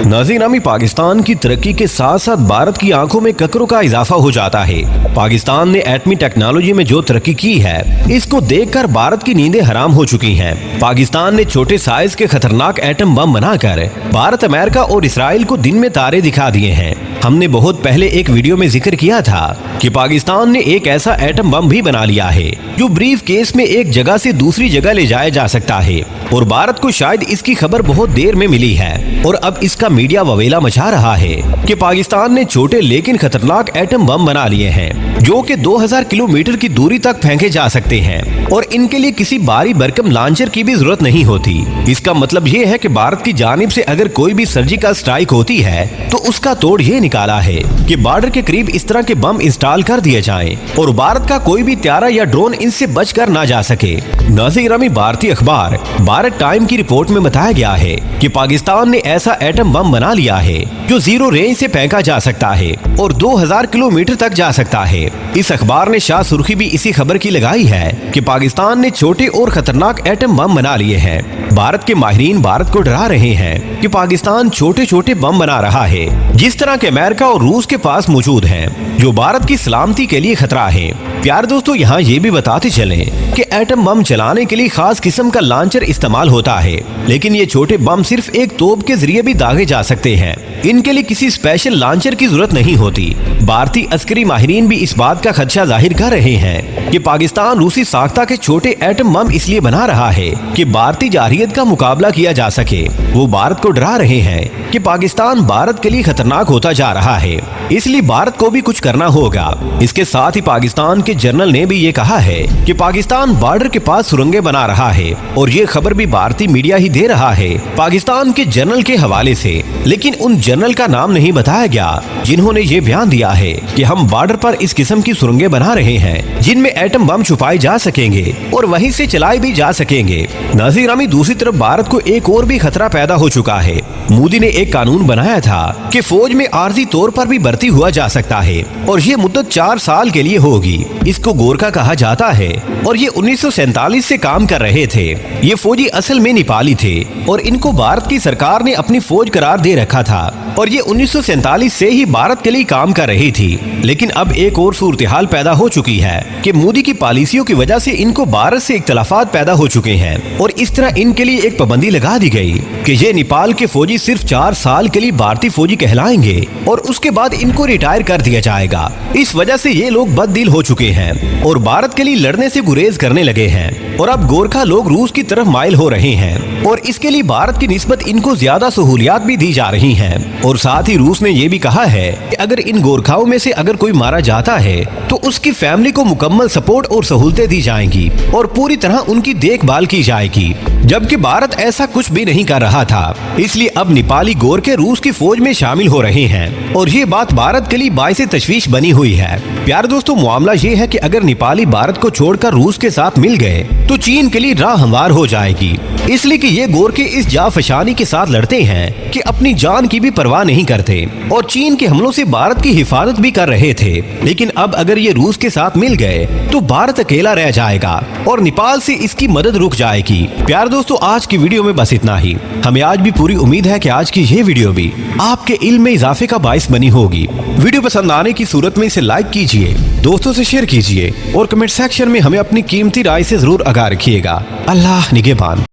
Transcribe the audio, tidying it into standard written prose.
नाज़रीन, पाकिस्तान की तरक्की के साथ साथ भारत की आंखों में ककरों का इजाफा हो जाता है। पाकिस्तान ने एटमी टेक्नोलॉजी में जो तरक्की की है, इसको देखकर भारत की नींदें हराम हो चुकी हैं। पाकिस्तान ने छोटे साइज के खतरनाक एटम बम बनाकर भारत, अमेरिका और इसराइल को दिन में तारे दिखा दिए हैं। हमने बहुत पहले एक वीडियो में जिक्र किया था कि पाकिस्तान ने एक ऐसा एटम बम भी बना लिया है जो ब्रीफ केस में एक जगह से दूसरी जगह ले जाया जा सकता है, और भारत को शायद इसकी खबर बहुत देर में मिली है और अब इसका मीडिया ववेला मचा रहा है कि पाकिस्तान ने छोटे लेकिन खतरनाक एटम बम बना लिए हैं जो कि 2000 किलोमीटर की दूरी तक फेंके जा सकते हैं और इनके लिए किसी भारी भरकम लॉन्चर की भी जरूरत नहीं होती। इसका मतलब ये है कि भारत की जानिब से अगर कोई भी सर्जिकल स्ट्राइक होती है तो उसका तोड़ ये निकाला है कि बॉर्डर के करीब इस तरह के बम इंस्टॉल कर दिए जाएं और भारत का कोई भी त्यारा या ड्रोन इनसे बचकर ना जा सके। नाज़रीन, भारतीय अखबार भारत टाइम की रिपोर्ट में बताया गया है कि पाकिस्तान ने ऐसा एटम बम बना लिया है जो जीरो रेंज से फेंका जा सकता है और 2000 किलोमीटर तक जा सकता है। इस अखबार ने शाह सुर्खी भी इसी खबर की लगाई है कि पाकिस्तान ने छोटे और खतरनाक एटम बम बना लिए हैं। भारत के माहिरीन भारत को डरा रहे हैं कि पाकिस्तान छोटे छोटे बम बना रहा है जिस तरह के अमेरिका और रूस के पास मौजूद हैं, जो भारत की सलामती के लिए खतरा है। प्यार दोस्तों, यहाँ ये भी बताते चलें कि एटम बम चलाने के लिए खास किस्म का लॉन्चर इस्तेमाल होता है, लेकिन ये छोटे बम सिर्फ एक तोप के जरिए भी दागे जा सकते हैं। इनके लिए किसी स्पेशल लॉन्चर की जरूरत नहीं होती। भारतीय अस्करी माहिरीन भी इस बात का खदशा जाहिर कर रहे हैं कि पाकिस्तान रूसी साख्ता के छोटे एटम बम इसलिए बना रहा है कि भारतीय जारहियत का मुकाबला किया जा सके। वो भारत को डरा रहे हैं कि पाकिस्तान भारत के लिए खतरनाक होता जा रहा है, इसलिए भारत को भी कुछ करना होगा। इसके साथ ही पाकिस्तान के जनरल ने भी ये कहा है कि पाकिस्तान बॉर्डर के पास सुरंगें बना रहा है और ये खबर भी भारतीय मीडिया ही दे रहा है पाकिस्तान के जनरल के हवाले से, लेकिन उन जनरल का नाम नहीं बताया गया जिन्होंने ये बयान दिया है कि हम बॉर्डर पर इस किस्म की सुरंगें बना रहे हैं जिनमें एटम बम छुपाए जा सकेंगे और वहीं से चलाए भी जा सकेंगे। नाज़रीन, दूसरी तरफ भारत को एक और भी खतरा पैदा हो चुका है। मोदी ने एक कानून बनाया था कि फौज में आर्जी तौर पर भी भर्ती हुआ जा सकता है और ये मुद्दत 4 साल के लिए होगी। इसको गोरखा कहा जाता है और ये 1947 से काम कर रहे थे। ये फौजी असल में नेपाली थे और इनको भारत की सरकार ने अपनी फौज करार दे रखा था और ये 1947 से ही भारत के लिए काम कर रही थी। लेकिन अब एक और सूरत हाल पैदा हो चुकी है कि मोदी की पॉलिसियों की वजह से इनको भारत से इख्तलाफात पैदा हो चुके हैं और इस तरह इनके लिए एक पाबंदी लगा दी गई कि ये नेपाल के फौजी सिर्फ 4 साल के लिए भारतीय फौजी कहलाएंगे और उसके बाद इनको रिटायर कर दिया जाएगा। इस वजह से ये लोग बददिल हो चुके हैं और भारत के लिए लड़ने से गुरेज करने लगे हैं और अब गोरखा लोग रूस की तरफ माइल हो रहे हैं और इसके लिए भारत की निस्बत इनको ज्यादा सहूलियात भी दी जा रही हैं। और साथ ही रूस ने ये भी कहा है कि अगर इन गोरखाओं में से अगर कोई मारा जाता है तो उसकी फैमिली को मुकम्मल सपोर्ट और सहूलतें दी जाएंगी और पूरी तरह उनकी देखभाल की जाएगी, जबकि भारत ऐसा कुछ भी नहीं कर रहा था। इसलिए अब नेपाली गोरखे रूस की फौज में शामिल हो रहे हैं और ये बात भारत के लिए बाइसे तशवीश बनी हुई है। प्यार दोस्तों, मामला ये है कि अगर नेपाली भारत को छोड़कर रूस के साथ मिल गए तो चीन के लिए राह हमवार हो जाएगी, इसलिए कि ये गोरखे इस जाफशानी के साथ लड़ते हैं कि अपनी जान की भी परवाह नहीं करते और चीन के हमलों से भारत की हिफाजत भी कर रहे थे। लेकिन अब अगर ये रूस के साथ मिल गए तो भारत अकेला रह जाएगा और नेपाल से इसकी मदद रुक जाएगी। प्यार दोस्तों, आज की वीडियो में बस इतना ही। हमें आज भी पूरी उम्मीद है कि आज की ये वीडियो भी आपके इल्म में इजाफे का बाइस बनी होगी। वीडियो पसंद आने की सूरत में इसे लाइक कीजिए, दोस्तों से शेयर कीजिए और कमेंट सेक्शन में हमें अपनी कीमती राय से जरूर आगाह रखिएगा। अल्लाह निगहबान।